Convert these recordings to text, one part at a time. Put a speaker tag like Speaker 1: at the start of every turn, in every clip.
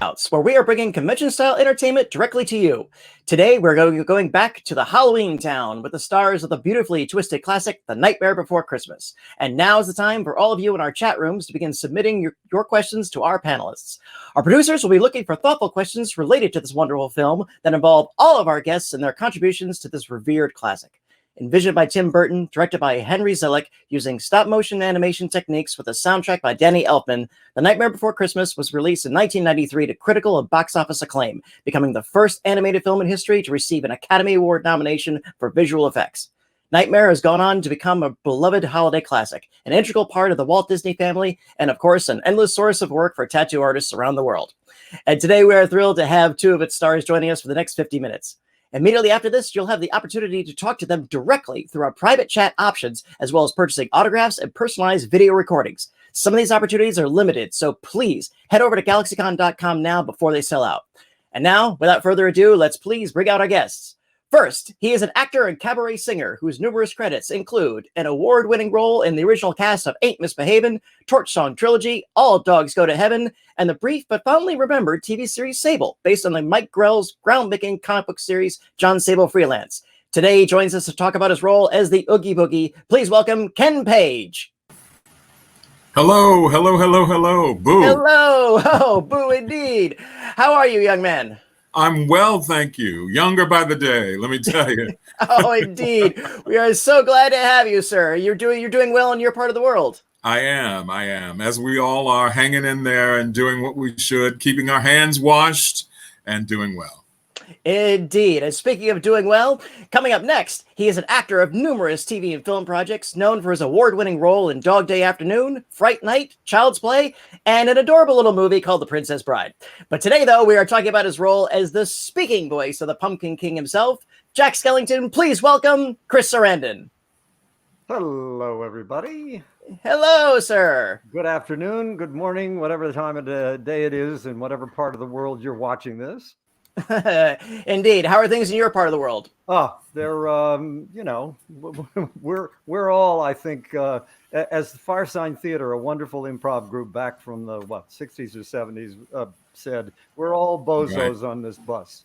Speaker 1: where we are bringing convention-style entertainment directly to you. Today, we're going back to the Halloweentown with the stars of the beautifully twisted classic, The Nightmare Before Christmas. And now is the time for all of you in our chat rooms to begin submitting your questions to our panelists. Our producers will be looking for thoughtful questions related to this wonderful film that involve all of our guests and their contributions to this revered classic. Envisioned by Tim Burton, directed by Henry Selick, using stop-motion animation techniques with a soundtrack by Danny Elfman, The Nightmare Before Christmas was released in 1993 to critical and box office acclaim, becoming the first animated film in history to receive an Academy Award nomination for visual effects. Nightmare has gone on to become a beloved holiday classic, an integral part of the Walt Disney family, and of course, an endless source of work for tattoo artists around the world. And today we are thrilled to have two of its stars joining us for the next 50 minutes. Immediately after this, you'll have the opportunity to talk to them directly through our private chat options, as well as purchasing autographs and personalized video recordings. Some of these opportunities are limited, so please head over to GalaxyCon.com now before they sell out. And now, without further ado, let's please bring out our guests. First, he is an actor and cabaret singer whose numerous credits include an award-winning role in the original cast of Ain't Misbehavin', Torch Song Trilogy, All Dogs Go to Heaven, and the brief but fondly remembered TV series Sable, based on the Mike Grell's groundbreaking comic book series John Sable Freelance. Today, he joins us to talk about his role as the Oogie Boogie. Please welcome Ken Page.
Speaker 2: Hello, hello, hello, hello, boo.
Speaker 1: Hello, oh, boo indeed. How are you, young man?
Speaker 2: I'm well, thank you. Younger by the day, let me tell you.
Speaker 1: Oh, indeed. We are so glad to have you, sir. You're doing well in your part of the world.
Speaker 2: I am, as we all are, hanging in there and doing what we should, keeping our hands washed and doing well.
Speaker 1: Indeed. And speaking of doing well, coming up next, he is an actor of numerous TV and film projects, known for his award-winning role in Dog Day Afternoon, Fright Night, Child's Play, and an adorable little movie called The Princess Bride. But today, though, we are talking about his role as the speaking voice of the Pumpkin King himself, Jack Skellington. Please welcome Chris Sarandon.
Speaker 3: Hello, everybody.
Speaker 1: Hello, sir.
Speaker 3: Good afternoon, good morning, whatever the time of the day it is, in whatever part of the world you're watching this.
Speaker 1: Indeed. How are things in your part of the world?
Speaker 3: Oh, they're, we're all, I think, as the Firesign Theater, a wonderful improv group back from the, 60s or 70s, said, we're all bozos on this bus.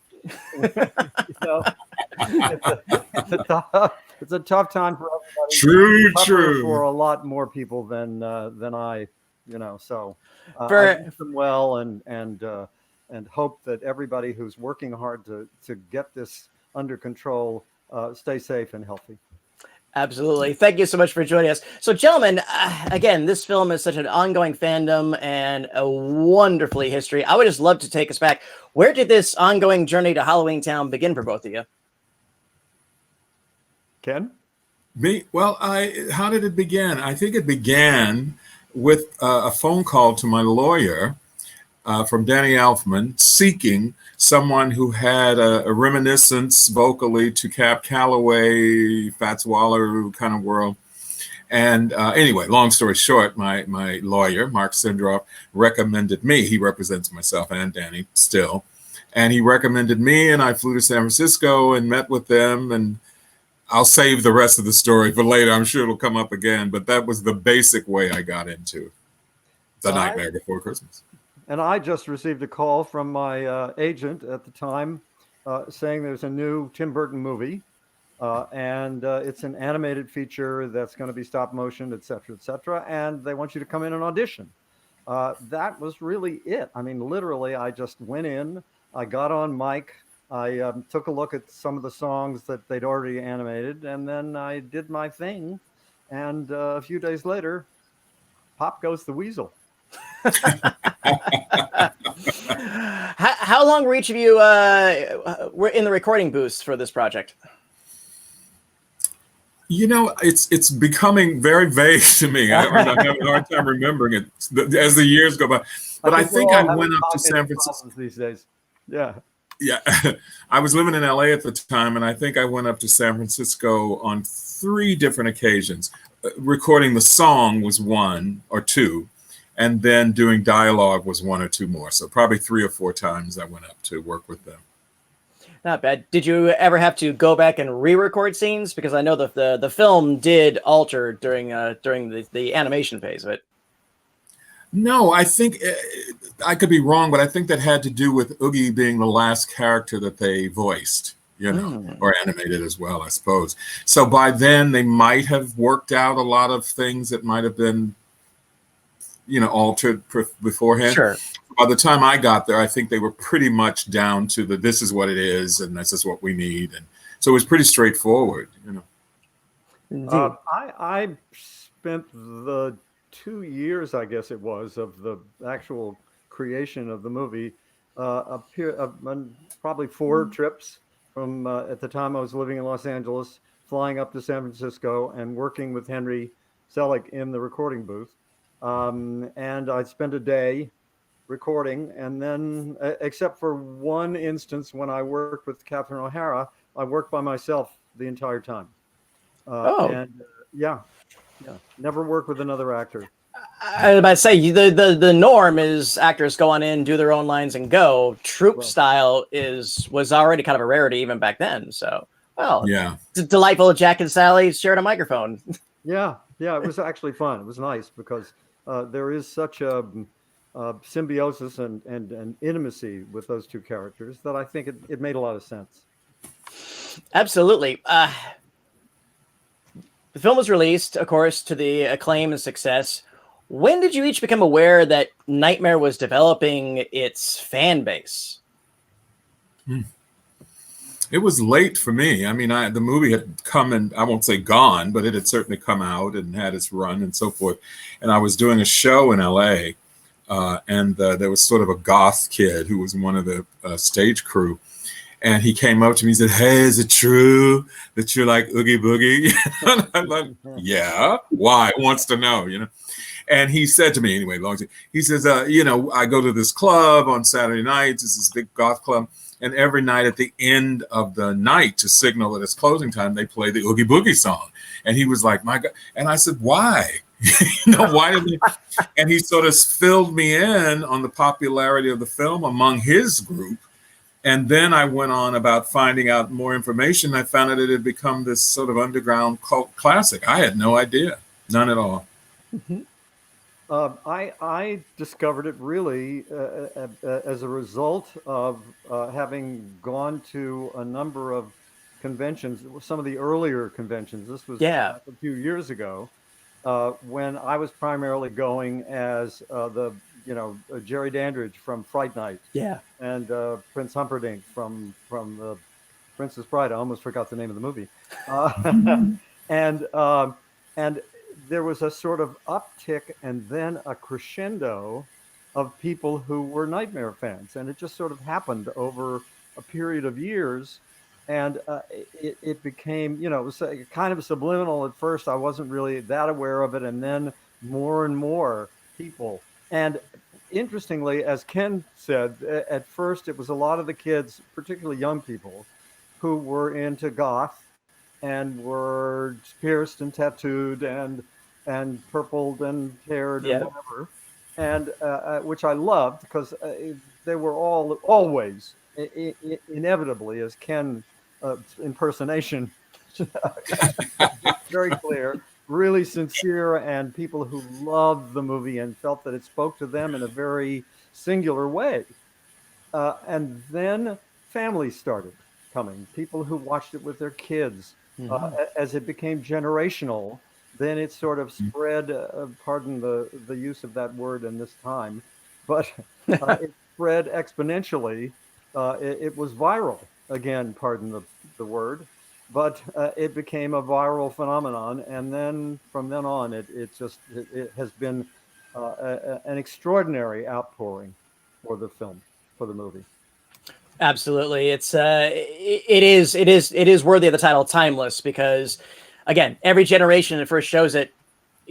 Speaker 3: It's a tough time for everybody.
Speaker 2: True.
Speaker 3: For a lot more people than I, so I wish them well and hope that everybody who's working hard to get this under control stay safe and healthy.
Speaker 1: Absolutely. Thank you so much for joining us. So, gentlemen, again, this film is such an ongoing fandom and a wonderfully history. I would just love to take us back. Where did this ongoing journey to Halloweentown begin for both of you?
Speaker 3: Ken?
Speaker 2: Me? Well, how did it begin? I think it began with a phone call to my lawyer from Danny Elfman, seeking someone who had a reminiscence vocally to Cab Calloway, Fats Waller kind of world. And anyway, long story short, my lawyer, Mark Sindroff, recommended me. He represents myself and Danny still. And he recommended me, and I flew to San Francisco and met with them. And I'll save the rest of the story for later. I'm sure it'll come up again. But that was the basic way I got into The Nightmare Before Christmas.
Speaker 3: And I just received a call from my agent at the time saying there's a new Tim Burton movie, and it's an animated feature that's going to be stop motion, et cetera, and they want you to come in and audition. That was really it. I mean, literally, I just went in, I got on mic, I took a look at some of the songs that they'd already animated, and then I did my thing, and a few days later, pop goes the weasel.
Speaker 1: How long were each of you were in the recording booths for this project?
Speaker 2: It's becoming very vague to me. I'm having a hard time remembering it as the years go by. But I think I went up to San Francisco
Speaker 3: these days. Yeah.
Speaker 2: I was living in LA at the time, and I think I went up to San Francisco on 3 different occasions. Recording the song was 1 or 2. And then doing dialogue was 1 or 2 more. So probably 3 or 4 times I went up to work with them.
Speaker 1: Not bad. Did you ever have to go back and re-record scenes? Because I know that the film did alter during the animation phase of it.
Speaker 2: No, I think I could be wrong, but I think that had to do with Oogie being the last character that they voiced, or animated as well, I suppose. So by then they might have worked out a lot of things that might have been, altered beforehand.
Speaker 1: Sure.
Speaker 2: By the time I got there, I think they were pretty much down to this is what it is, and this is what we need. And so it was pretty straightforward,
Speaker 3: I spent the 2 years, I guess it was, of the actual creation of the movie, probably 4 trips from, at the time I was living in Los Angeles, flying up to San Francisco and working with Henry Selick in the recording booth. And I'd spend a day recording, and then, except for one instance when I worked with Catherine O'Hara, I worked by myself the entire time. Yeah, never worked with another actor.
Speaker 1: I was about to say, the norm is actors go on in, do their own lines, and go. Troupe style was already kind of a rarity even back then. So, it's delightful. Jack and Sally shared a microphone.
Speaker 3: Yeah, it was actually fun. It was nice because there is such a symbiosis and intimacy with those 2 characters that I think it made a lot of sense.
Speaker 1: Absolutely. The film was released, of course, to the acclaim and success. When did you each become aware that Nightmare was developing its fan base?
Speaker 2: It was late for me. I mean, the movie had come and I won't say gone, but it had certainly come out and had its run and so forth. And I was doing a show in LA, and there was sort of a goth kid who was one of the stage crew. And he came up to me and said, "Hey, is it true that you're like Oogie Boogie?" And I'm like, "Yeah, why?" Wants to know, And he said to me, anyway, he says, I go to this club on Saturday nights. It's this big goth club. And every night at the end of the night, to signal that it's closing time, they play the Oogie Boogie song. And he was like, "My God." And I said, "Why?" Why did he? And he sort of filled me in on the popularity of the film among his group. And then I went on about finding out more information. I found out it had become this sort of underground cult classic. I had no idea, none at all.
Speaker 3: I discovered it really as a result of having gone to a number of conventions, some of the earlier conventions. This was a few years ago, when I was primarily going as Jerry Dandridge from Fright Night, and Prince Humperdinck from the Princess Bride. I almost forgot the name of the movie, and there was a sort of uptick and then a crescendo of people who were Nightmare fans, and it just sort of happened over a period of years. And it became, it was kind of subliminal at first. I wasn't really that aware of it, and then more and more people. And interestingly, as Ken said, at first it was a lot of the kids, particularly young people, who were into goth and were pierced and tattooed and purpled and haired and whatever, and which I loved because they were always inevitably, as Ken impersonation very clear, really sincere, and people who loved the movie and felt that it spoke to them in a very singular way. And then families started coming, people who watched it with their kids. As it became generational, then it sort of spread, pardon the use of that word in this time, but it spread exponentially. It was viral, again, pardon the word, but it became a viral phenomenon. And then from then on, it has been an extraordinary outpouring for the film, for the movie.
Speaker 1: Absolutely. It is worthy of the title timeless, because again, every generation that first shows it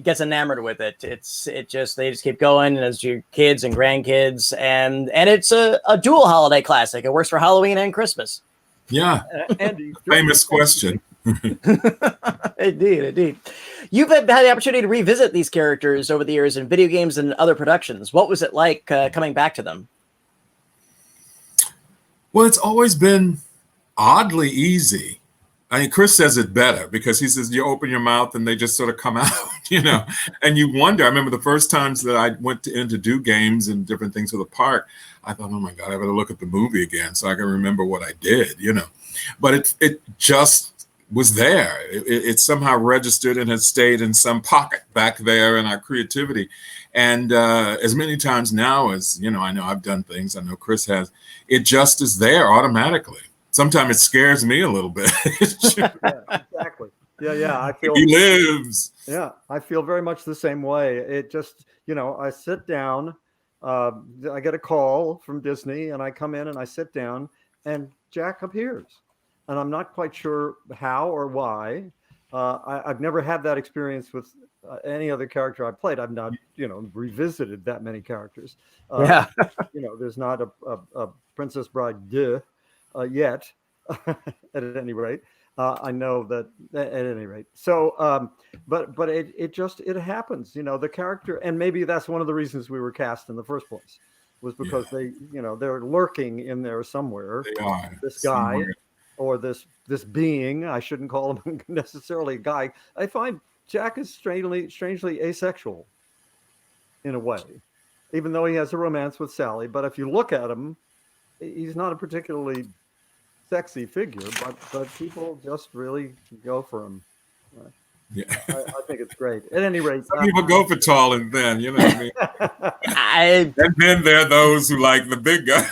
Speaker 1: gets enamored with it. They just keep going as your kids and grandkids, and it's a dual holiday classic. It works for Halloween and Christmas.
Speaker 2: Yeah.
Speaker 3: Andy,
Speaker 2: famous question.
Speaker 1: Indeed. You've had the opportunity to revisit these characters over the years in video games and other productions. What was it like coming back to them?
Speaker 2: Well, it's always been oddly easy. I mean, Chris says it better because he says you open your mouth and they just sort of come out, and you wonder. I remember the first times that I went in to do games and different things for the park, I thought, oh my God, I better look at the movie again so I can remember what I did, But it just was there. It somehow registered and has stayed in some pocket back there in our creativity. And as many times now as, I know I've done things, I know Chris has, it just is there automatically. Sometimes it scares me a little bit.
Speaker 3: Yeah, exactly. Yeah. I feel
Speaker 2: he lives.
Speaker 3: Yeah, I feel very much the same way. It just, I sit down, I get a call from Disney, and I come in and I sit down, and Jack appears, and I'm not quite sure how or why. I've never had that experience with any other character I played. I've not, revisited that many characters.
Speaker 1: Yeah.
Speaker 3: There's not a Princess Bride yet, at any rate. I know that at any rate. So, but it happens, the character, and maybe that's one of the reasons we were cast in the first place, was because they're lurking in there somewhere.
Speaker 2: They are.
Speaker 3: This guy
Speaker 2: Somewhere.
Speaker 3: or this being, I shouldn't call him necessarily a guy. I find Jack is strangely asexual in a way, even though he has a romance with Sally. But if you look at him, he's not a particularly sexy figure, but people just really go for him.
Speaker 2: Yeah.
Speaker 3: I think it's great. At any rate,
Speaker 2: some people go for tall and thin, you know what I mean? And then there are those who like the big guy.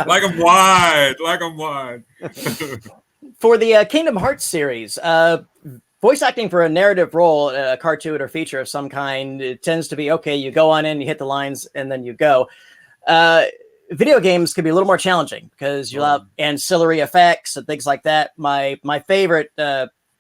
Speaker 2: like them wide.
Speaker 1: For the Kingdom Hearts series, voice acting for a narrative role, a cartoon or feature of some kind, it tends to be, okay, you go on in, you hit the lines, and then you go. Video games can be a little more challenging because you have ancillary effects and things like that. My favorite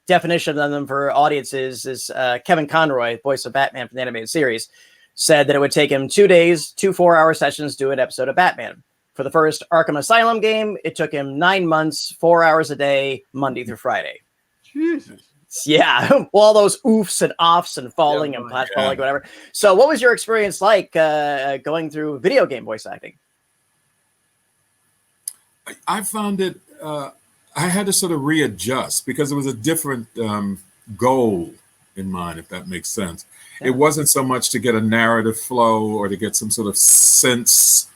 Speaker 1: definition of them for audiences is Kevin Conroy, voice of Batman from the animated series, said that it would take him 2 days, 2 4-hour sessions to do an episode of Batman. For the first Arkham Asylum game, it took him 9 months, 4 hours a day, Monday through Friday.
Speaker 3: Jesus.
Speaker 1: Yeah, all those oofs and offs and falling and platfalling, whatever. So what was your experience like going through video game voice acting?
Speaker 2: I found it, I had to sort of readjust because it was a different goal in mind, if that makes sense. Yeah. It wasn't so much to get a narrative flow or to get some sort of sense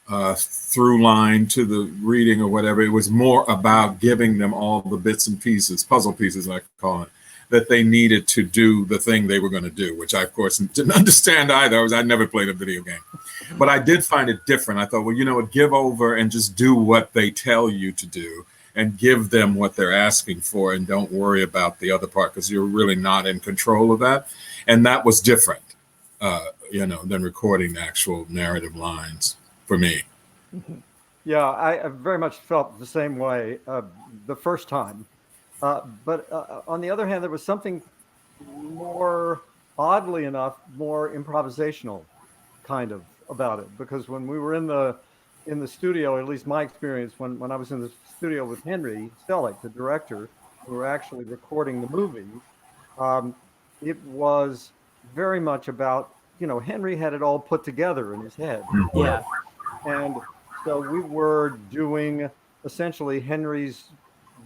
Speaker 2: through line to the reading or whatever. It was more about giving them all the bits and pieces, puzzle pieces, I call it, that they needed to do the thing they were going to do, which I, of course, didn't understand either. I never played a video game. But I did find it different. I thought, well, you know what, give over and just do what they tell you to do and give them what they're asking for and don't worry about the other part because you're really not in control of that. And that was different, than recording the actual narrative lines for me.
Speaker 3: Yeah, I very much felt the same way the first time. But on the other hand, there was something more, oddly enough, more improvisational kind of about it. Because when we were in the studio, at least my experience, when I was in the studio with Henry Selick, the director, who were actually recording the movie, it was very much about, Henry had it all put together in his head.
Speaker 1: Yeah.
Speaker 3: And so we were doing essentially Henry's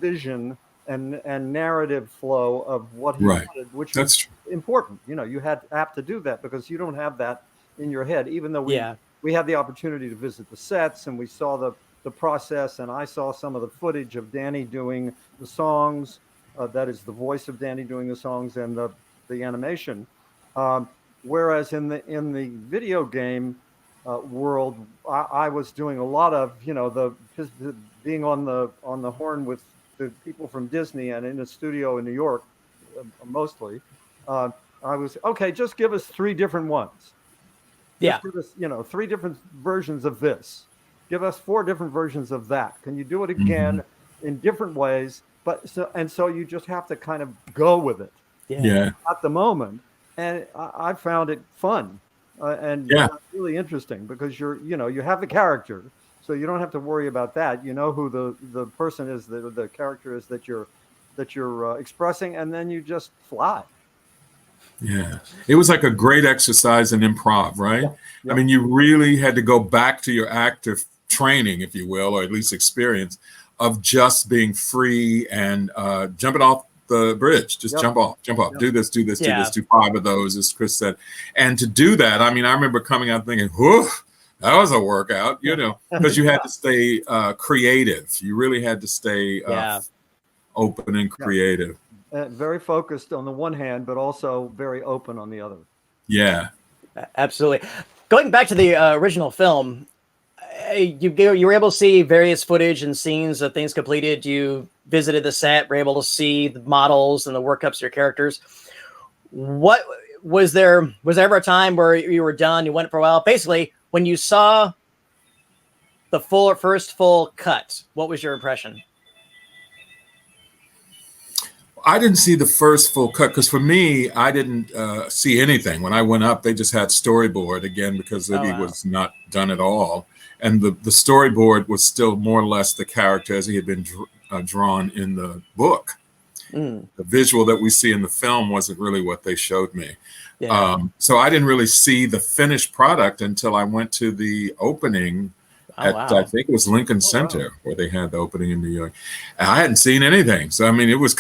Speaker 3: vision and narrative flow of what he wanted, which was important. You have to do that because you don't have that in your head, even though we had the opportunity to visit the sets and we saw the process, and I saw some of the footage of Danny doing the songs, that is the voice of Danny doing the songs and the animation. Whereas in the video game world, I was doing a lot of, being on the horn with the people from Disney and in the studio in New York, mostly. I was, okay, just give us 3 different ones.
Speaker 1: Yeah.
Speaker 3: Just give us, 3 different versions of this. Give us 4 different versions of that. Can you do it again in different ways? So you just have to kind of go with it.
Speaker 1: Yeah.
Speaker 3: At the moment. And I found it fun and really interesting because you have the character. So you don't have to worry about that. You know who the person is, the character is that you're expressing, and then you just fly.
Speaker 2: Yeah, it was like a great exercise in improv, right? Yeah. I mean, you really had to go back to your active training, if you will, or at least experience of just being free and jumping off the bridge. Just jump off, do this, do 5 of those, as Chris said. And to do that, I mean, I remember coming out thinking, whew, that was a workout, you know, because you had to stay creative. You really had to stay open and creative.
Speaker 3: Very focused on the one hand, but also very open on the other.
Speaker 2: Yeah.
Speaker 1: Absolutely. Going back to the original film, you were able to see various footage and scenes of things completed. You visited the set, were able to see the models and the workups of your characters. What was there ever a time where you were done, you went for a while? Basically, when you saw the first full cut, what was your impression?
Speaker 2: I didn't see the first full cut because for me, I didn't see anything. When I went up, they just had storyboard again because Oogie was not done at all. And the storyboard was still more or less the character as he had been drawn in the book. The visual that we see in the film wasn't really what they showed me. Yeah. So I didn't really see the finished product until I went to the opening I think it was Lincoln Center where they had the opening in New York. And I hadn't seen anything. So, I mean, it was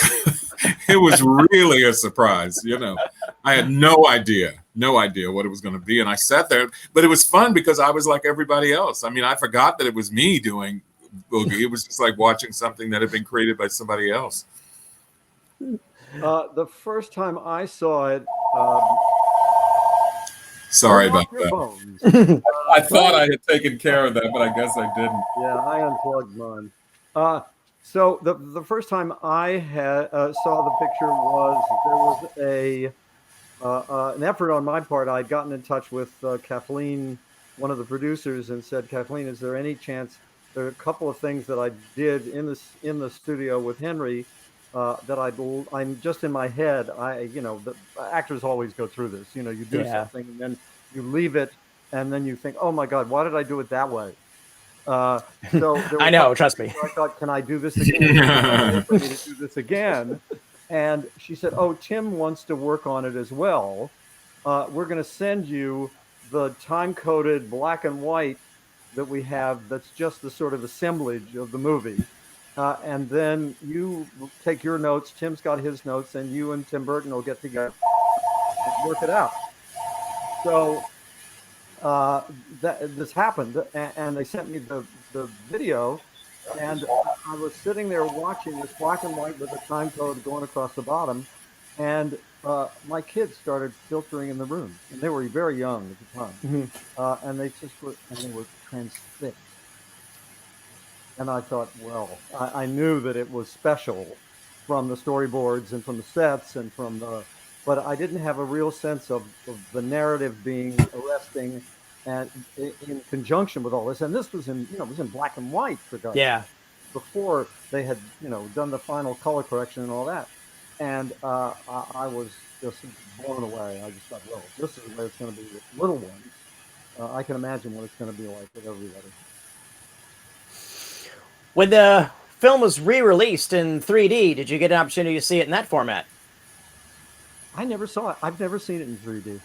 Speaker 2: it was really a surprise, you know. I had no idea what it was going to be. And I sat there, but it was fun because I was like everybody else. I mean, I forgot that it was me doing Oogie. It was just like watching something that had been created by somebody else.
Speaker 3: The first time I saw it,
Speaker 2: sorry about that. I thought I had taken care of that, but I guess I didn't.
Speaker 3: Yeah, I unplugged mine. So the first time I had saw the picture was there was an effort on my part. I'd gotten in touch with Kathleen, one of the producers, and said, Kathleen, is there any chance? There are a couple of things that I did in the studio with Henry that I'm just in my head. The actors always go through this. You know, you do something and then you leave it, and then you think, oh my God, why did I do it that way? So
Speaker 1: I know, trust me.
Speaker 3: I thought, can I do this again? I need to do this again. And she said, oh, Tim wants to work on it as well. We're going to send you the time-coded black and white that we have that's just the sort of assemblage of the movie. And then you take your notes, Tim's got his notes, and you and Tim Burton will get together and work it out. So this happened, and they sent me the video, and I was sitting there watching this black and white with the time code going across the bottom, and my kids started filtering in the room, and they were very young at the time, and they were transfixed. And I thought, well, I knew that it was special from the storyboards and from the sets and but I didn't have a real sense of the narrative being arresting and in conjunction with all this. And this was it was in black and white for God's sake, before they had, done the final color correction and all that. And I was just blown away. I just thought, well, this is where it's going to be with little ones. I can imagine what it's going to be like with everybody.
Speaker 1: When the film was re-released in 3D, did you get an opportunity to see it in that format?
Speaker 3: I never saw it. I've never seen it in 3D.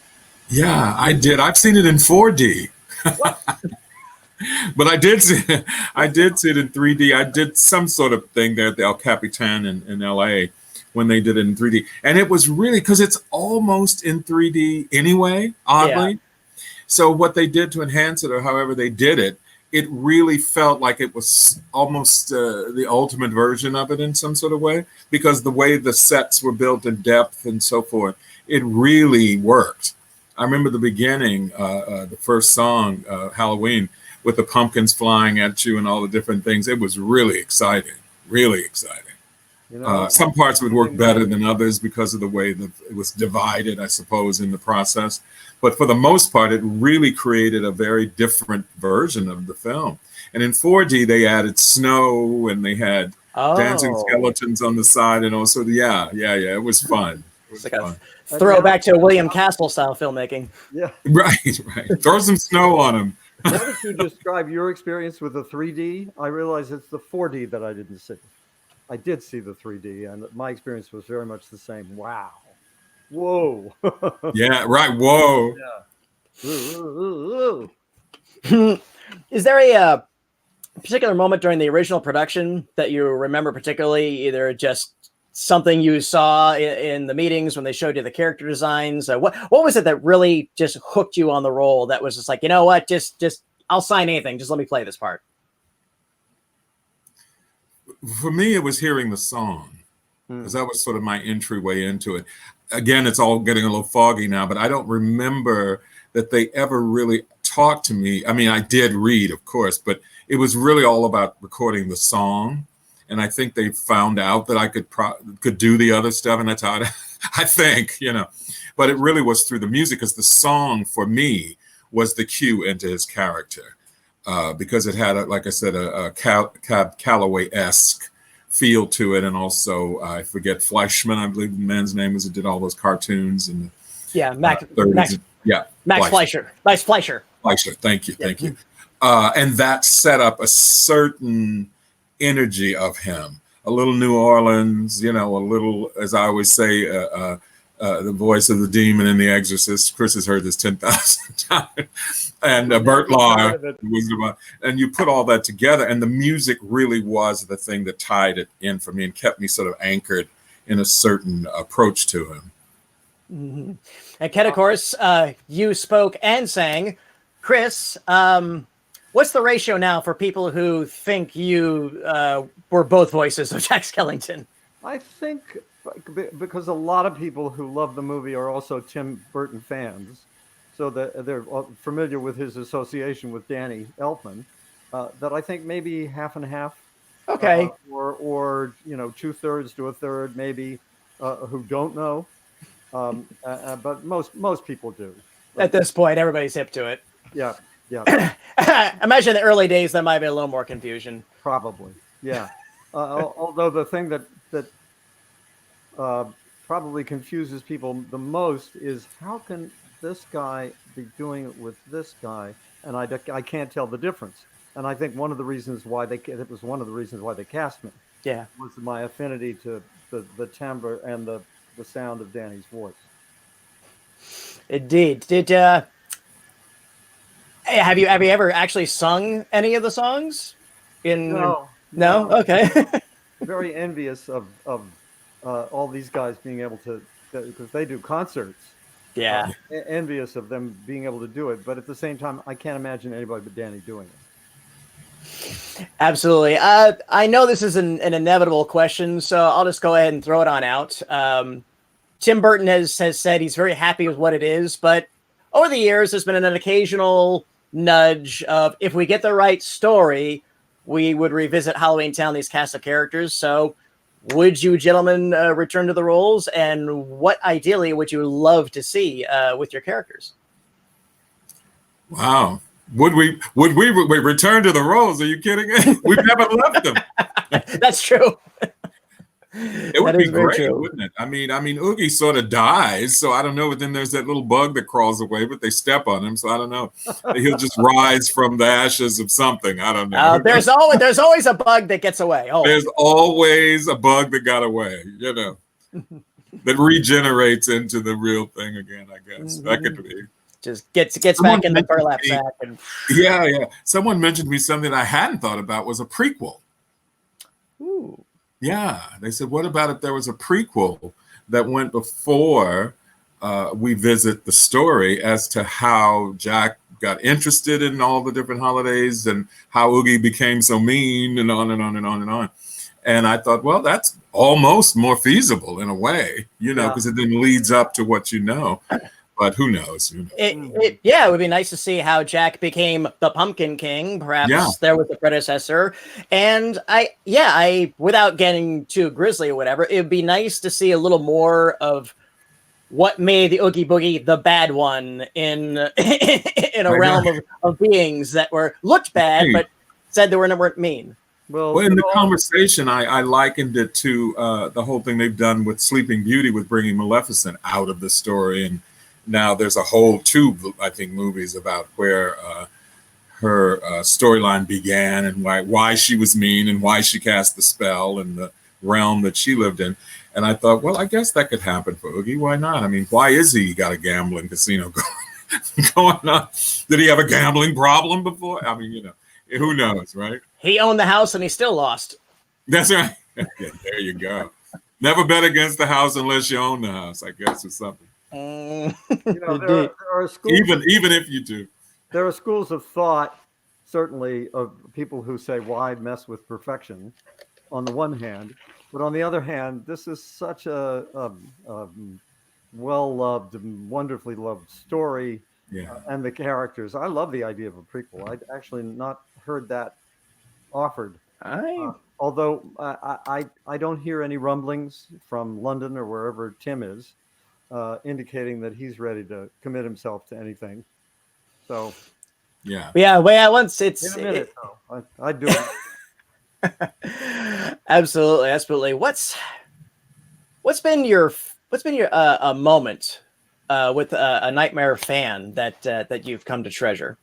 Speaker 2: Yeah, I did. I've seen it in 4D. But I did see it in 3D. I did some sort of thing there at the El Capitan in LA when they did it in 3D. And it was really, because it's almost in 3D anyway, oddly. Yeah. So what they did to enhance it, or however they did it, it really felt like it was almost the ultimate version of it in some sort of way, because the way the sets were built in depth and so forth, it really worked. I remember the beginning, the first song, Halloween, with the pumpkins flying at you and all the different things. It was really exciting, really exciting. Some parts would work better than others because of the way that it was divided, I suppose, in the process. But for the most part, it really created a very different version of the film. And in 4D, they added snow and they had dancing skeletons on the side. And also, it was fun. It was like fun.
Speaker 1: A throwback to William Castle style filmmaking.
Speaker 3: Yeah.
Speaker 2: Right. Throw some snow on them.
Speaker 3: How did you describe your experience with the 3D? I realize it's the 4D that I didn't see. I did see the 3D, and my experience was very much the same. Wow. Whoa.
Speaker 2: Yeah, right. Whoa.
Speaker 1: Yeah. Is there a particular moment during the original production that you remember particularly, either just something you saw in the meetings when they showed you the character designs? What was it that really just hooked you on the role? That was just like, you know what, just I'll sign anything. Just let me play this part.
Speaker 2: For me, it was hearing the song, because that was sort of my entryway into it. Again, it's all getting a little foggy now, but I don't remember that they ever really talked to me. I mean, I did read, of course, but it was really all about recording the song. And I think they found out that I could do the other stuff, and that's how I think, you know. But it really was through the music, because the song for me was the cue into his character, because it had, like I said, a Cab Calloway-esque feel to it, and also I forget Fleischman, I believe the man's name was, who did all those cartoons and
Speaker 1: Max Fleischer. Nice Fleischer.
Speaker 2: Fleischer, thank you. And that set up a certain energy of him, a little New Orleans, you know, a little, as I always say, the voice of the demon in The Exorcist. Chris has heard this 10,000 times. And Bert Lahr was about, and you put all that together, and the music really was the thing that tied it in for me and kept me sort of anchored in a certain approach to him.
Speaker 1: Mm-hmm. And Ken, of course, you spoke and sang. Chris, what's the ratio now for people who think you were both voices of Jack Skellington?
Speaker 3: I think because a lot of people who love the movie are also Tim Burton fans, so that they're familiar with his association with Danny Elfman, that I think maybe half and half.
Speaker 1: Okay.
Speaker 3: Or you know, 2/3 to 1/3 maybe, who don't know. But most people do.
Speaker 1: At this point, everybody's hip to it.
Speaker 3: Yeah.
Speaker 1: Imagine in the early days, there might be a little more confusion.
Speaker 3: Probably, yeah. Although the thing that probably confuses people the most is, how can this guy be doing it with this guy, and I can't tell the difference. And I think one of the reasons why they cast me.
Speaker 1: Yeah,
Speaker 3: was my affinity to the timbre and the sound of Danny's voice.
Speaker 1: Indeed. Have you ever actually sung any of the songs? No. Okay.
Speaker 3: Very envious of all these guys being able to, because they do concerts.
Speaker 1: Yeah.
Speaker 3: Envious of them being able to do it, but at the same time, I can't imagine anybody but Danny doing it.
Speaker 1: Absolutely. I know this is an inevitable question, so I'll just go ahead and throw it on out. Tim Burton has said he's very happy with what it is, but over the years, there's been an occasional nudge of, if we get the right story, we would revisit Halloweentown, these cast of characters. So would you gentlemen return to the roles, and what ideally would you love to see with your characters?
Speaker 2: Wow. Would we return to the roles? Are you kidding? We've never left them.
Speaker 1: That's true.
Speaker 2: It would be great, wouldn't it? I mean, Oogie sort of dies, so I don't know. But then there's that little bug that crawls away, but they step on him, so I don't know. He'll just rise from the ashes of something. I don't know.
Speaker 1: There's always a bug that gets away.
Speaker 2: There's always a bug that got away. You know, that regenerates into the real thing again. I guess that could be.
Speaker 1: Just gets back in the burlap sack. And...
Speaker 2: Yeah. Someone mentioned to me something I hadn't thought about was a prequel.
Speaker 1: Ooh.
Speaker 2: Yeah, they said, what about if there was a prequel that went before we visit the story as to how Jack got interested in all the different holidays and how Oogie became so mean and on and on and on and on. And I thought, well, that's almost more feasible in a way, you know, because it then leads up to what you know. But who knows?
Speaker 1: It would be nice to see how Jack became the Pumpkin King. Perhaps there was a predecessor. And I without getting too grisly or whatever, it would be nice to see a little more of what made the Oogie Boogie the bad one in a realm of beings that looked bad, but said they weren't mean.
Speaker 2: Well, in the conversation, I likened it to the whole thing they've done with Sleeping Beauty, with bringing Maleficent out of the story. And now there's a whole two, I think, movies about where her storyline began and why she was mean and why she cast the spell and the realm that she lived in. And I thought, well, I guess that could happen for Oogie. Why not? I mean, why is he got a gambling casino going on? Did he have a gambling problem before? I mean, you know, who knows, right?
Speaker 1: He owned the house and he still lost.
Speaker 2: That's right. Yeah, there you go. Never bet against the house unless you own the house, I guess, or something.
Speaker 3: There are schools.
Speaker 2: Even if you do.
Speaker 3: There are schools of thought, certainly, of people who say, why mess with perfection, on the one hand. But on the other hand, this is such a well-loved, wonderfully loved story.
Speaker 2: Yeah.
Speaker 3: And the characters. I love the idea of a prequel. I'd actually not heard that offered. Although I don't hear any rumblings from London or wherever Tim is indicating that he's ready to commit himself to anything. So,
Speaker 2: yeah.
Speaker 1: Well, once it's
Speaker 3: in a minute, though, I'd do it.
Speaker 1: Absolutely. What's been your a moment with a Nightmare fan that you've come to treasure?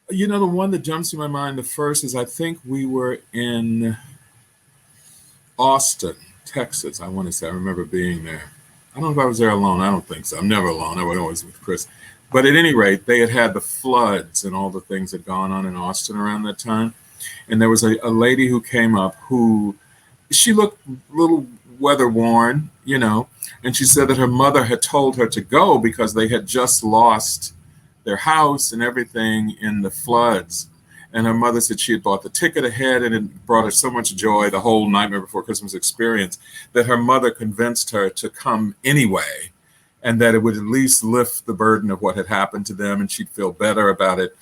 Speaker 2: The one that jumps to my mind the first is I think we were in Austin, Texas. I want to say I remember being there. I don't know if I was there alone. I don't think so. I'm never alone. I was always with Chris. But at any rate, they had the floods and all the things that had gone on in Austin around that time. And there was a lady who came up who, she looked a little weather worn, and she said that her mother had told her to go because they had just lost their house and everything in the floods. And her mother said she had bought the ticket ahead, and it brought her so much joy, the whole Nightmare Before Christmas experience, that her mother convinced her to come anyway, and that it would at least lift the burden of what had happened to them, and she'd feel better about it.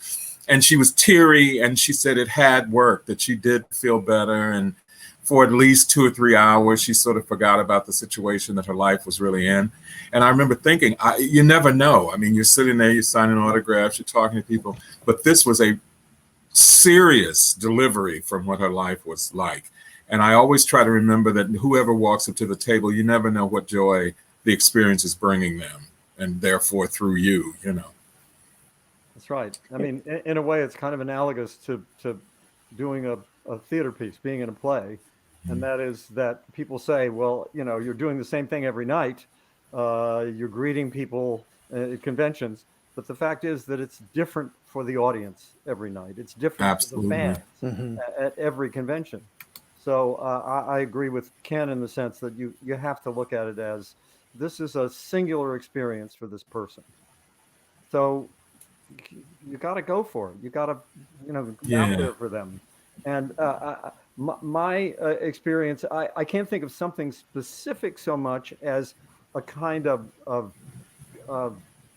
Speaker 2: And she was teary, and she said it had worked, that she did feel better. And for at least 2 or 3 hours, she sort of forgot about the situation that her life was really in. And I remember thinking, you never know. I mean, you're sitting there, you're signing autographs, you're talking to people, but this was a serious delivery from what her life was like. And I always try to remember that whoever walks up to the table, you never know what joy the experience is bringing them, and therefore through you.
Speaker 3: That's right. I mean, in a way, it's kind of analogous to doing a theater piece, being in a play. And that is that people say, well, you're doing the same thing every night. You're greeting people at conventions. But the fact is that it's different for the audience every night. It's different
Speaker 2: Absolutely.
Speaker 3: for the fans at every convention. So I agree with Ken in the sense that you have to look at it as this is a singular experience for this person. So you got to go for it. You got to, go out there for them. And my experience, I can't think of something specific so much as a kind of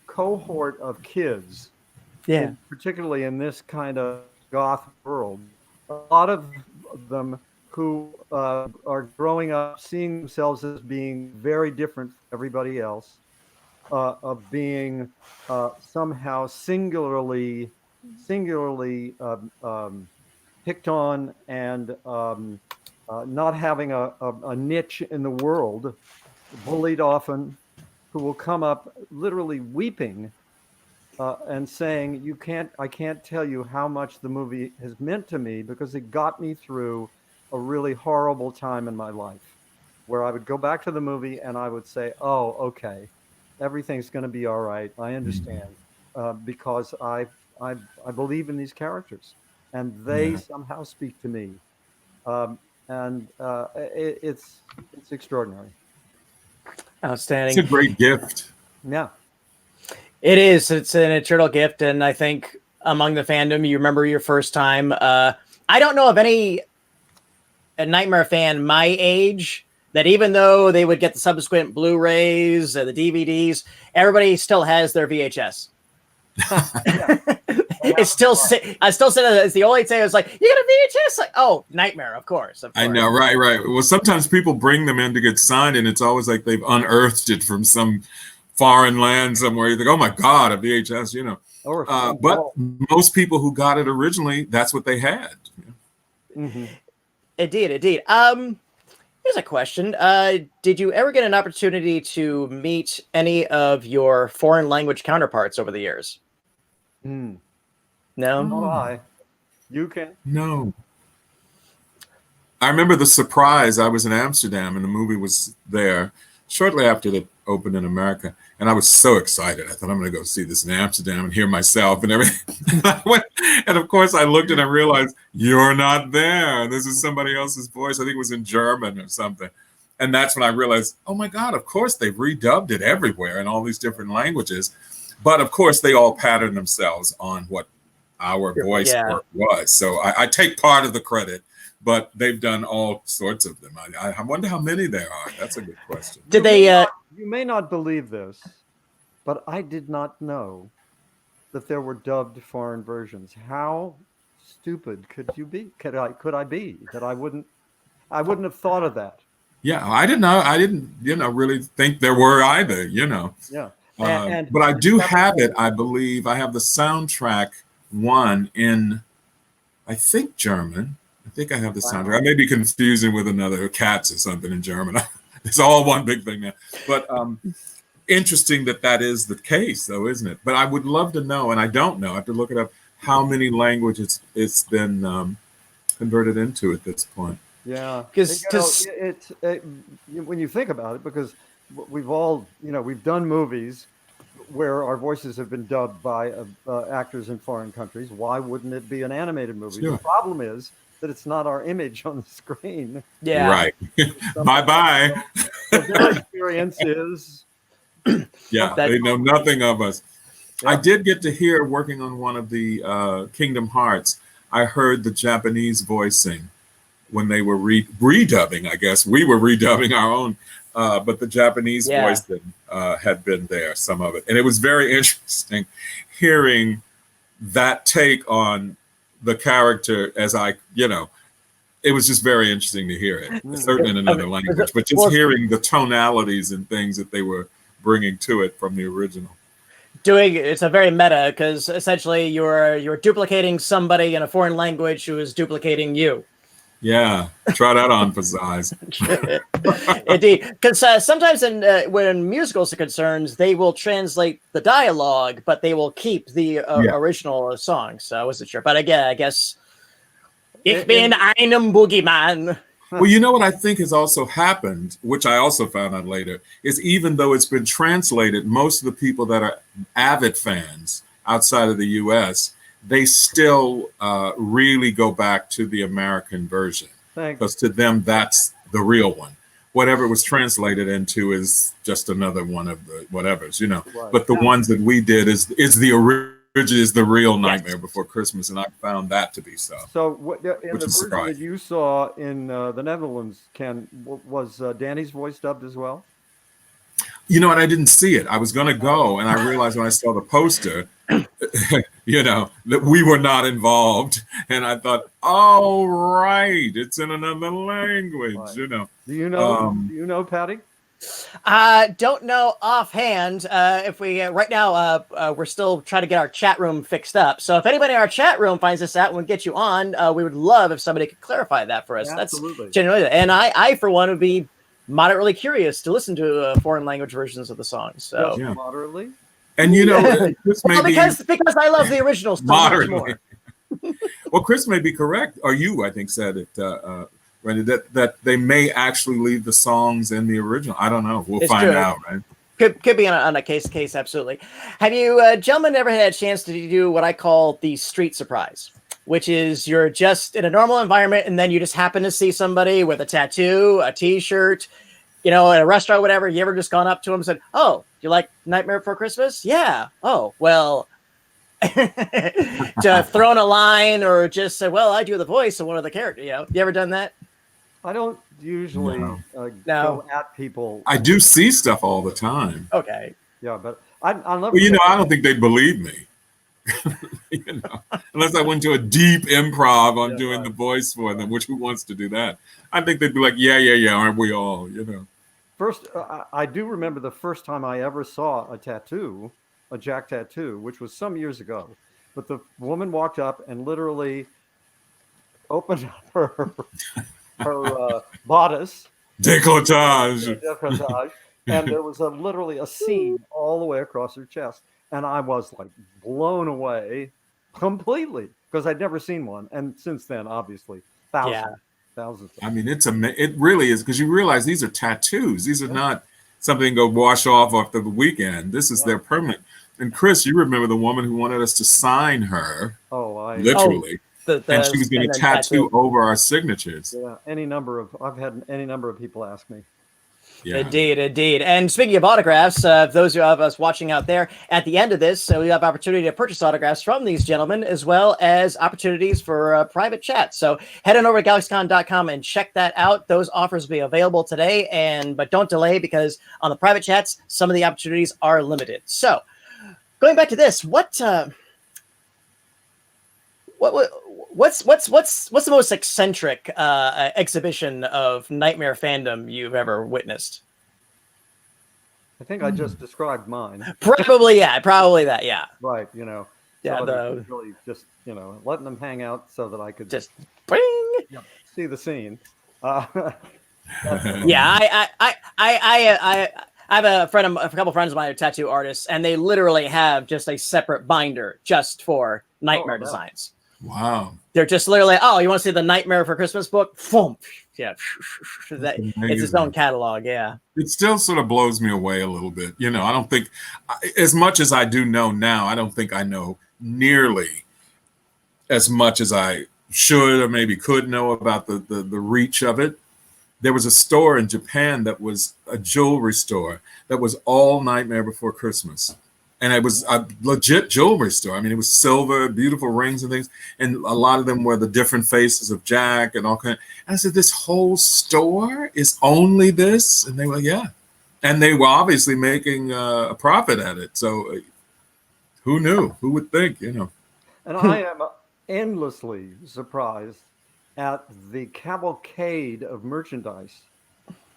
Speaker 3: cohort of kids, particularly in this kind of goth world. A lot of them who are growing up seeing themselves as being very different from everybody else, of being somehow singularly picked on and not having a niche in the world, bullied often, who will come up literally weeping and saying, I can't tell you how much the movie has meant to me because it got me through a really horrible time in my life, where I would go back to the movie and I would say, oh, okay, everything's going to be all right. I understand because I believe in these characters and they somehow speak to me. It's extraordinary.
Speaker 1: Outstanding.
Speaker 2: It's a great gift.
Speaker 3: Yeah.
Speaker 1: It is. It's an eternal gift. And I think among the fandom, you remember your first time. I don't know of a Nightmare fan my age that even though they would get the subsequent Blu-rays, the DVDs, everybody still has their VHS. It's still I still said it's the only thing. I was like, you got a VHS? Like, oh, Nightmare, of course.
Speaker 2: I know, right. Well, sometimes people bring them in to get signed, and it's always like they've unearthed it from some foreign land somewhere. You think, oh my God, a VHS, But most people who got it originally, that's what they had.
Speaker 3: Mm-hmm.
Speaker 1: Indeed. Here's a question. Did you ever get an opportunity to meet any of your foreign language counterparts over the years?
Speaker 3: No.
Speaker 1: No?
Speaker 3: I. You can?
Speaker 2: No. I remember the surprise. I was in Amsterdam and the movie was there shortly after it opened in America, and I was so excited. I thought, I'm going to go see this in Amsterdam and hear myself and everything. I went, and of course, I looked and I realized, you're not there. This is somebody else's voice. I think it was in German or something. And that's when I realized, oh my God, of course, they've redubbed it everywhere in all these different languages. But of course, they all pattern themselves on what our voice work was. So I take part of the credit, but they've done all sorts of them. I wonder how many there are. That's a good question.
Speaker 1: Did they?
Speaker 3: You may not believe this, but I did not know that there were dubbed foreign versions. How stupid could you be? Could I be that I wouldn't have thought of that?
Speaker 2: Yeah, I didn't know. I didn't, really think there were either.
Speaker 3: Yeah.
Speaker 2: But I do have it. I believe I have the soundtrack one in, I think, German. I think I have the soundtrack. I may be confusing with another Cats or something in German. It's all one big thing now. But interesting that is the case, though, isn't it? But I would love to know, and I don't know. I have to look it up. How many languages it's been converted into at this point?
Speaker 3: Yeah, because when you think about it, because we've all, we've done movies where our voices have been dubbed by actors in foreign countries. Why wouldn't it be an animated movie? Sure. The problem is that it's not our image on the screen.
Speaker 1: Yeah.
Speaker 2: Right. Bye-bye.
Speaker 3: So their experience is...
Speaker 2: Yeah, they know nothing of us. Yeah. I did get to hear, working on one of the Kingdom Hearts, I heard the Japanese voicing when they were redubbing, I guess. We were redubbing our own, but the Japanese voicing had been there, some of it. And it was very interesting hearing that take on the character as it was just very interesting to hear it, certainly in another language, but just hearing the tonalities and things that they were bringing to it from the original.
Speaker 1: It's a very meta, because essentially you're duplicating somebody in a foreign language who is duplicating you.
Speaker 2: Yeah, try that on for size.
Speaker 1: Indeed, because sometimes when musicals are concerned, they will translate the dialogue, but they will keep the original song. So I wasn't sure, but again, I guess Ich bin einem Boogeyman.
Speaker 2: Well, you know what I think has also happened, which I also found out later, is even though it's been translated, most of the people that are avid fans outside of the U.S., they still really go back to the American version, because to them, that's the real one. Whatever it was translated into is just another one of the whatevers, Right. But the ones that we did is the original, is the real Nightmare Before Christmas, and I found that to be so.
Speaker 3: So in the version that you saw in the Netherlands, Ken, was Danny's voice dubbed as well?
Speaker 2: You know what? I didn't see it. I was going to go, and I realized when I saw the poster, that we were not involved. And I thought, oh, right, it's in another language,
Speaker 3: Right.
Speaker 2: Do
Speaker 3: you know, Patty?
Speaker 1: Don't know offhand. If we right now we're still trying to get our chat room fixed up. So if anybody in our chat room finds this out and we get you on, we would love if somebody could clarify that for us.
Speaker 3: Yeah,
Speaker 1: that's
Speaker 3: absolutely.
Speaker 1: genuinely, and I for one would be moderately curious to listen to foreign language versions of the songs. So
Speaker 2: yeah.
Speaker 3: Moderately.
Speaker 2: And Chris may
Speaker 1: because I love the original so much more.
Speaker 2: Well, Chris may be correct, or you, I think, said it, Randy, that they may actually leave the songs in the original. I don't know. We'll find out, right?
Speaker 1: Could be on a case to case, absolutely. Have you gentlemen ever had a chance to do what I call the street surprise, which is you're just in a normal environment and then you just happen to see somebody with a tattoo, a T-shirt, at a restaurant, whatever. You ever just gone up to them and said, "Oh, you like Nightmare Before Christmas?" "Yeah." "Oh, well." To throw in a line or just say, "Well, I do the voice of one of the characters." You ever done that?
Speaker 3: I don't usually
Speaker 1: No.
Speaker 3: go at people.
Speaker 2: I do see stuff all the time.
Speaker 1: Okay.
Speaker 3: Yeah, but I'll never.
Speaker 2: Well, I don't think they'd believe me. Unless I went to a deep improv on doing the voice for them, which who wants to do that? I think they'd be like, yeah, aren't we all,
Speaker 3: First, I do remember the first time I ever saw a tattoo, a Jack tattoo, which was some years ago. But the woman walked up and literally opened up her bodice.
Speaker 2: Décolletage.
Speaker 3: And there was literally a seam all the way across her chest. And I was like blown away completely because I'd never seen one. And since then, obviously, thousands.
Speaker 2: I mean, it really is, because you realize these are tattoos. These are not something go wash off after the weekend. This is their permanent. And Chris, you remember the woman who wanted us to sign her, literally, and she was going to tattoo over our signatures.
Speaker 3: Yeah, I've had any number of people ask me.
Speaker 1: Yeah. Indeed. And speaking of autographs, those of us watching out there, at the end of this, we have opportunity to purchase autographs from these gentlemen, as well as opportunities for private chat. So head on over to GalaxyCon.com and check that out. Those offers will be available today, but don't delay, because on the private chats, some of the opportunities are limited. So going back to this, what's the most eccentric exhibition of Nightmare fandom you've ever witnessed?
Speaker 3: I think I just described mine.
Speaker 1: Probably that. Yeah.
Speaker 3: Right.
Speaker 1: Yeah.
Speaker 3: Really just letting them hang out so that I could
Speaker 1: just bring
Speaker 3: see the scene.
Speaker 1: Yeah. I have a couple of friends of mine who are tattoo artists, and they literally have just a separate binder just for Nightmare designs.
Speaker 2: Wow.
Speaker 1: They're just literally, you want to see the Nightmare for Christmas book? Boom. Yeah. It's its own catalog. Yeah.
Speaker 2: It still sort of blows me away a little bit. I don't think, as much as I do know now, I don't think I know nearly as much as I should or maybe could know about the reach of it. There was a store in Japan that was a jewelry store that was all Nightmare Before Christmas. And it was a legit jewelry store. I mean, it was silver, beautiful rings and things. And a lot of them were the different faces of Jack and all kind. And I said, this whole store is only this? And they were, yeah. And they were obviously making a profit at it. So who knew? Who would think, And
Speaker 3: I am endlessly surprised at the cavalcade of merchandise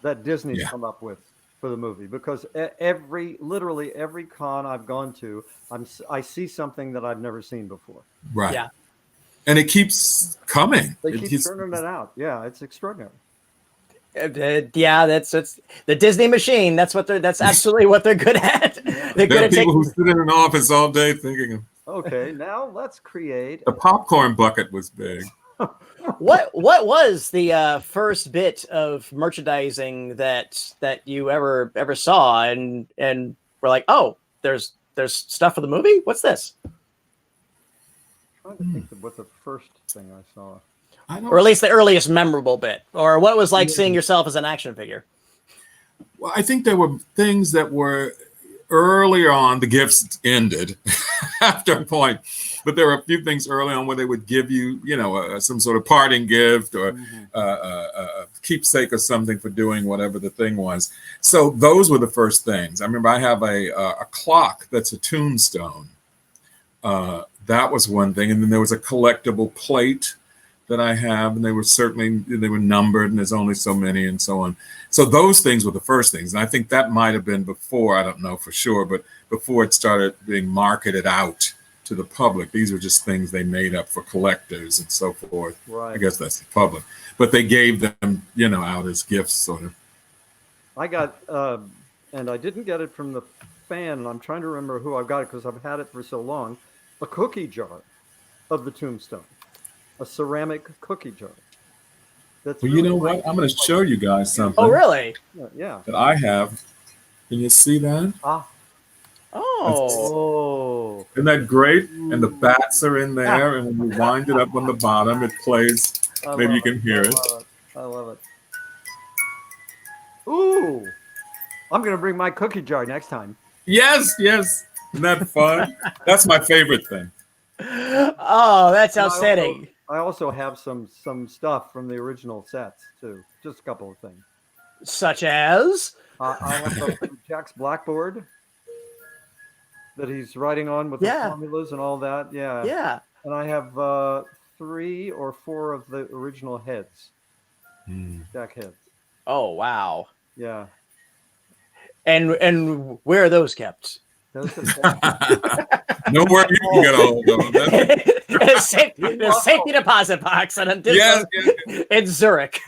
Speaker 3: that Disney's come up with for the movie, because literally every con I've gone to, I see something that I've never seen before.
Speaker 2: Right. Yeah. And it keeps coming.
Speaker 3: They keep turning it out. Yeah, it's extraordinary.
Speaker 1: That's the Disney machine. That's absolutely what they're good at. They're good at
Speaker 2: people who sit in an office all day thinking,
Speaker 3: okay, now let's create.
Speaker 2: The popcorn bucket was big.
Speaker 1: What was the first bit of merchandising that you ever saw and were like, oh, there's stuff for the movie? What's this?
Speaker 3: I'm trying to think of what the first thing I saw.
Speaker 1: Or at least the earliest memorable bit, or what it was like seeing yourself as an action figure.
Speaker 2: Well, I think there were things that were earlier on. The gifts ended after a point, but there were a few things early on where they would give you, some sort of parting gift or a keepsake or something for doing whatever the thing was. So those were the first things. I remember I have a clock that's a tombstone. That was one thing, and then there was a collectible plate that I have, and they were numbered, and there's only so many and so on. So those things were the first things. And I think that might have been before, I don't know for sure, but before it started being marketed out to the public. These were just things they made up for collectors and so forth.
Speaker 3: Right.
Speaker 2: I guess that's the public. But they gave them, out as gifts, sort of.
Speaker 3: I got, and I didn't get it from the fan, and I'm trying to remember who I've got it because I've had it for so long, a cookie jar of the tombstone. A ceramic cookie jar.
Speaker 2: Well, you know what? I'm going to show you guys something.
Speaker 1: Oh, really?
Speaker 3: Yeah.
Speaker 2: That I have. Can you see that?
Speaker 1: Oh.
Speaker 2: Isn't that great? And the bats are in there, and when you wind it up on the bottom, it plays. Maybe you can hear it.
Speaker 3: I love it. Ooh. I'm going to bring my cookie jar next time.
Speaker 2: Yes. Isn't that fun? That's my favorite thing.
Speaker 1: Oh, that's outstanding.
Speaker 3: I also have some stuff from the original sets too. Just a couple of things.
Speaker 1: Such as?
Speaker 3: I have Jack's blackboard that he's writing on with the formulas and all that. Yeah.
Speaker 1: Yeah.
Speaker 3: And I have 3 or 4 of the original heads. Jack heads.
Speaker 1: Oh, wow.
Speaker 3: Yeah.
Speaker 1: And where are those kept?
Speaker 2: Nowhere you can get a hold of them.
Speaker 1: The safety deposit box in Zurich.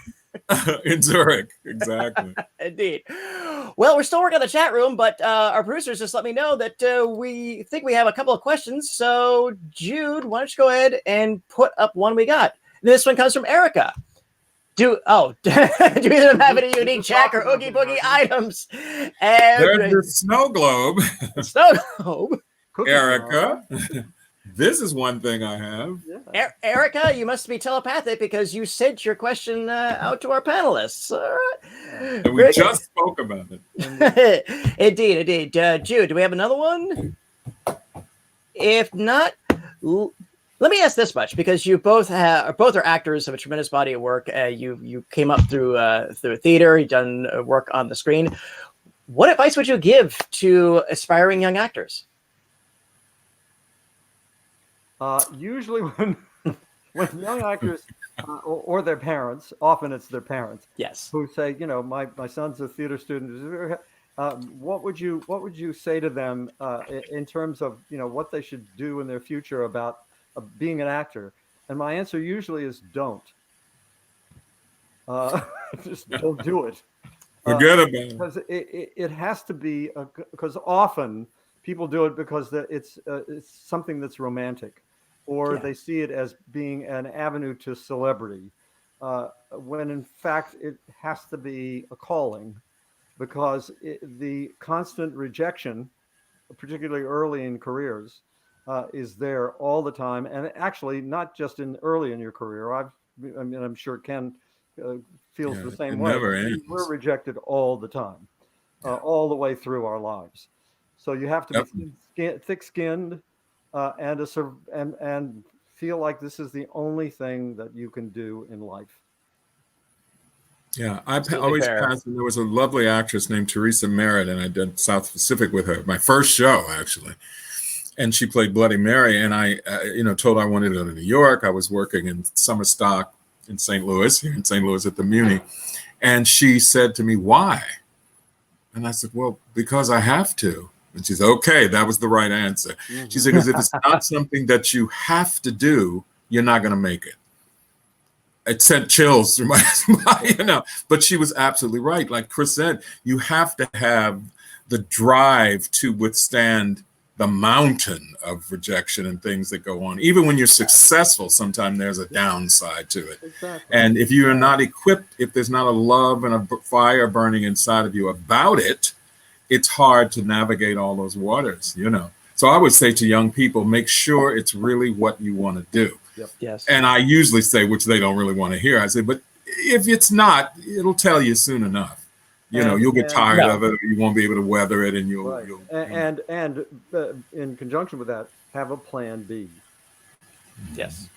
Speaker 2: In Zurich, exactly.
Speaker 1: Indeed. Well, we're still working on the chat room, but our producers just let me know that we think we have a couple of questions. So, Jude, why don't you go ahead and put up one we got? This one comes from Erica. Do either of them have any unique Jack or Oogie Boogie items? And
Speaker 2: There's the snow globe.
Speaker 1: snow globe.
Speaker 2: Erica. This is one thing I have.
Speaker 1: Yeah. Erica, you must be telepathic because you sent your question out to our panelists. All right.
Speaker 2: And we just spoke about
Speaker 1: it. Indeed. Jude, do we have another one? If not, let me ask this much, because you both are actors of a tremendous body of work. You came up through theater. You've done work on the screen. What advice would you give to aspiring young actors?
Speaker 3: Usually when young actors or their parents, often it's their parents,
Speaker 1: yes,
Speaker 3: who say, my son's a theater student. What would you say to them in terms of what they should do in their future about being an actor? And my answer usually is don't. Just don't do it.
Speaker 2: Forget about it.
Speaker 3: Because it has to be, because often people do it because it's something that's romantic, or they see it as being an avenue to celebrity, when in fact it has to be a calling, because the constant rejection, particularly early in careers, is there all the time. And actually, not just early in your career. I'm sure Ken feels the same way.
Speaker 2: Never ends.
Speaker 3: We're rejected all the time, all the way through our lives. So you have to be thick-skinned and feel like this is the only thing that you can do in life.
Speaker 2: Yeah, I always passed. There was a lovely actress named Teresa Merritt, and I did South Pacific with her, my first show actually. And she played Bloody Mary, and I, told her I wanted to go to New York. I was working in summer stock in St. Louis, here in St. Louis at the Muni, and she said to me, "Why?" And I said, "Well, because I have to." And she said, "Okay, that was the right answer." Mm-hmm. She said, "Because if it's not something that you have to do, you're not going to make it." It sent chills through my spine, But she was absolutely right. Like Chris said, you have to have the drive to withstand the mountain of rejection and things that go on. Even when you're successful, sometimes there's a downside to it.
Speaker 3: Exactly.
Speaker 2: And if you are not equipped, if there's not a love and a fire burning inside of you about it, it's hard to navigate all those waters, So I would say to young people, make sure it's really what you want to do.
Speaker 3: Yep.
Speaker 1: Yes.
Speaker 2: And I usually say, which they don't really want to hear, I say, but if it's not, it'll tell you soon enough. You'll get tired of it, or you won't be able to weather it, and you'll.
Speaker 3: And in conjunction with that, have a plan B.
Speaker 1: Yes.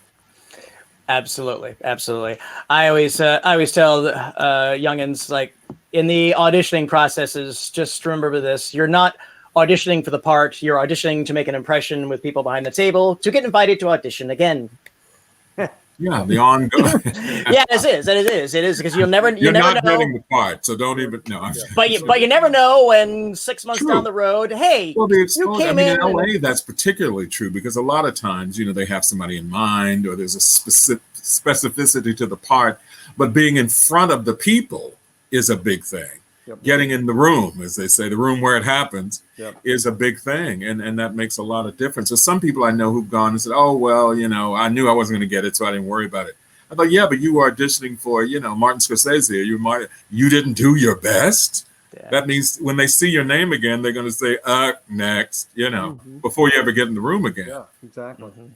Speaker 1: Absolutely. I always tell youngins, like, in the auditioning processes, just remember this: you're not auditioning for the part; you're auditioning to make an impression with people behind the table to get invited to audition again.
Speaker 2: Yeah, the ongoing.
Speaker 1: Yeah, it is because you're never
Speaker 2: not
Speaker 1: know.
Speaker 2: getting the part, so don't even know.
Speaker 1: But you never know when 6 months down the road, hey, you came in.
Speaker 2: In LA, that's particularly true because a lot of times, they have somebody in mind, or there's a specificity to the part, but being in front of the people is a big thing. Yep. Getting in the room, as they say, the room where it happens, is a big thing. And that makes a lot of difference. So some people I know who've gone and said, "Oh, well, I knew I wasn't going to get it, so I didn't worry about it." I thought, yeah, but you were auditioning for, Martin Scorsese. You didn't do your best. Yeah. That means when they see your name again, they're going to say, next, before you ever get in the room again.
Speaker 3: Yeah, exactly.
Speaker 1: Mm-hmm.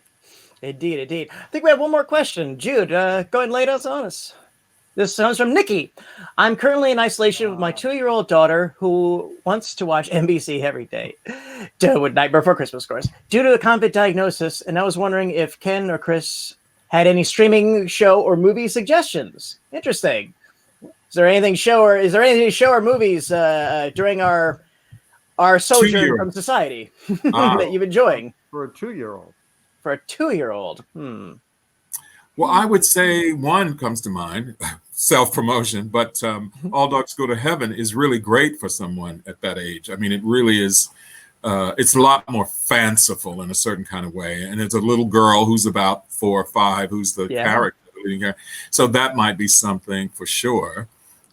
Speaker 1: Indeed. I think we have one more question. Jude, go ahead and lay us on us. This comes from Nikki. I'm currently in isolation with my 2-year-old daughter who wants to watch NBC every day. With Night Before Christmas, of course, due to a COVID diagnosis. And I was wondering if Ken or Chris had any streaming show or movie suggestions. Interesting. Is there anything show or movies during our sojourn from society that you've enjoying?
Speaker 3: For a 2-year-old.
Speaker 1: For a 2-year-old.
Speaker 2: Well, I would say one comes to mind, self-promotion, but All Dogs Go to Heaven is really great for someone at that age. I mean, it really is. It's a lot more fanciful in a certain kind of way. And it's a little girl who's about 4 or 5, who's the character. So that might be something for sure.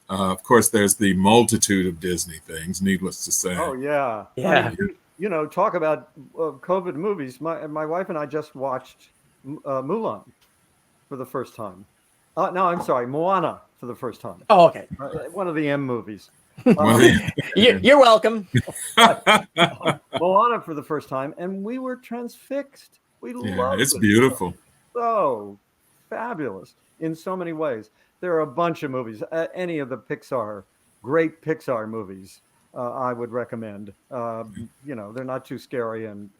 Speaker 2: Of course, there's the multitude of Disney things, needless to say.
Speaker 3: Oh, yeah.
Speaker 1: Yeah.
Speaker 3: I mean, talk about COVID movies. My wife and I just watched Mulan for the first time. No, I'm sorry, Moana for the first time.
Speaker 1: Oh, okay.
Speaker 3: One of the M movies.
Speaker 1: You're welcome.
Speaker 3: Moana for the first time, and we were transfixed. We loved
Speaker 2: it's
Speaker 3: it.
Speaker 2: beautiful.
Speaker 3: So fabulous in so many ways. There are a bunch of movies. Any of the great Pixar movies, I would recommend. They're not too scary and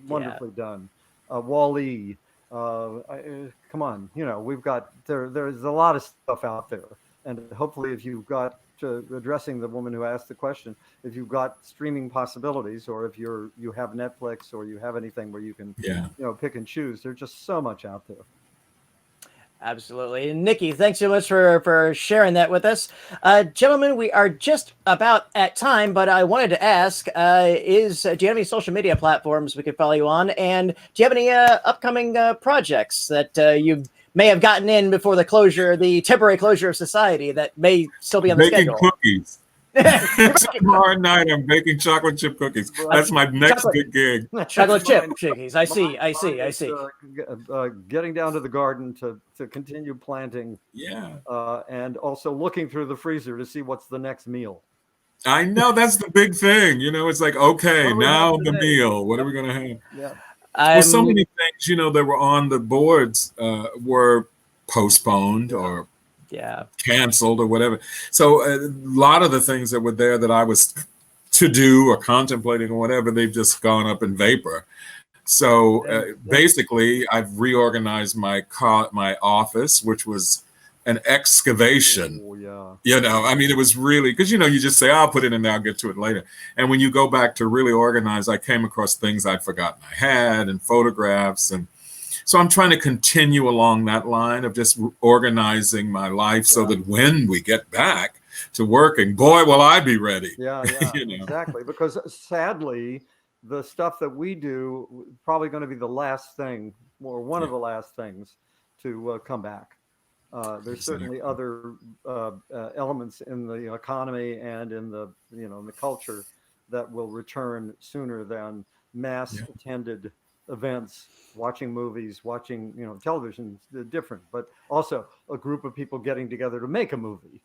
Speaker 3: wonderfully done. Wall-E. Come on, we've got there's a lot of stuff out there, and hopefully, if you've got addressing the woman who asked the question, if you've got streaming possibilities, or if you have Netflix, or you have anything where you can pick and choose, there's just so much out there.
Speaker 1: Absolutely. And Nikki, thanks so much for sharing that with us. Gentlemen, we are just about at time, but I wanted to ask, do you have any social media platforms we could follow you on? And do you have any upcoming projects that you may have gotten in before the temporary closure of society that may still be on the schedule?
Speaker 2: Baking cookies. Tomorrow night I'm baking chocolate chip cookies. That's my next big gig.
Speaker 1: Chocolate chip cookies. I see.
Speaker 3: Getting down to the garden to continue planting.
Speaker 2: Yeah.
Speaker 3: And also looking through the freezer to see what's the next meal.
Speaker 2: I know, that's the big thing. It's like, okay, now the meal. What are we gonna have?
Speaker 3: Yeah.
Speaker 2: Well, so many things, that were on the boards were postponed or canceled or whatever. So a lot of the things that were there that I was to do or contemplating or whatever, they've just gone up in vapor. So basically, I've reorganized my office, which was an excavation.
Speaker 3: Oh, yeah.
Speaker 2: It was really, because, you just say, I'll put it in there, I'll get to it later. And when you go back to really organize, I came across things I'd forgotten I had and photographs. And so I'm trying to continue along that line of just organizing my life so that when we get back to working, boy, will I be ready.
Speaker 3: Yeah, exactly. Because sadly, the stuff that we do probably going to be the last thing, or one of the last things to come back. There's certainly other elements in the economy and in the in the culture that will return sooner than mass attended events, watching movies, watching television. Different, but also a group of people getting together to make a movie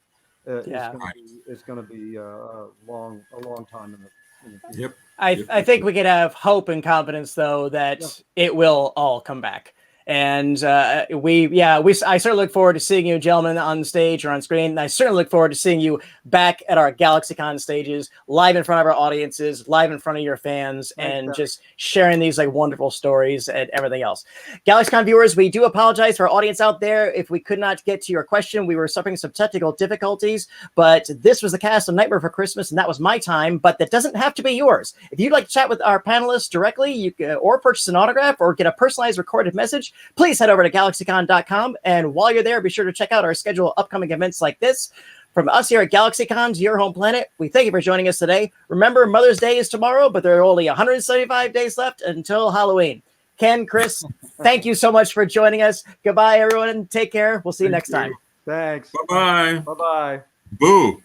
Speaker 3: is going to be a long time in the future.
Speaker 2: Yep.
Speaker 1: I think we can have hope and confidence, though, that it will all come back. And I certainly look forward to seeing you gentlemen on stage or on screen. And I certainly look forward to seeing you back at our GalaxyCon stages, live in front of our audiences, live in front of your fans, and just sharing these wonderful stories and everything else. GalaxyCon viewers, we do apologize for our audience out there if we could not get to your question. We were suffering some technical difficulties, but this was the cast of Nightmare Before Christmas, and that was my time, but that doesn't have to be yours. If you'd like to chat with our panelists directly, you can, or purchase an autograph or get a personalized recorded message, please head over to GalaxyCon.com. And while you're there, be sure to check out our schedule of upcoming events like this. From us here at GalaxyCon to your home planet, we thank you for joining us today. Remember, Mother's Day is tomorrow, but there are only 175 days left until Halloween. Ken, Chris, thank you so much for joining us. Goodbye, everyone. Take care. We'll see you next time.
Speaker 3: Thanks.
Speaker 2: Bye-bye.
Speaker 3: Bye-bye.
Speaker 2: Boo.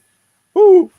Speaker 1: Woo.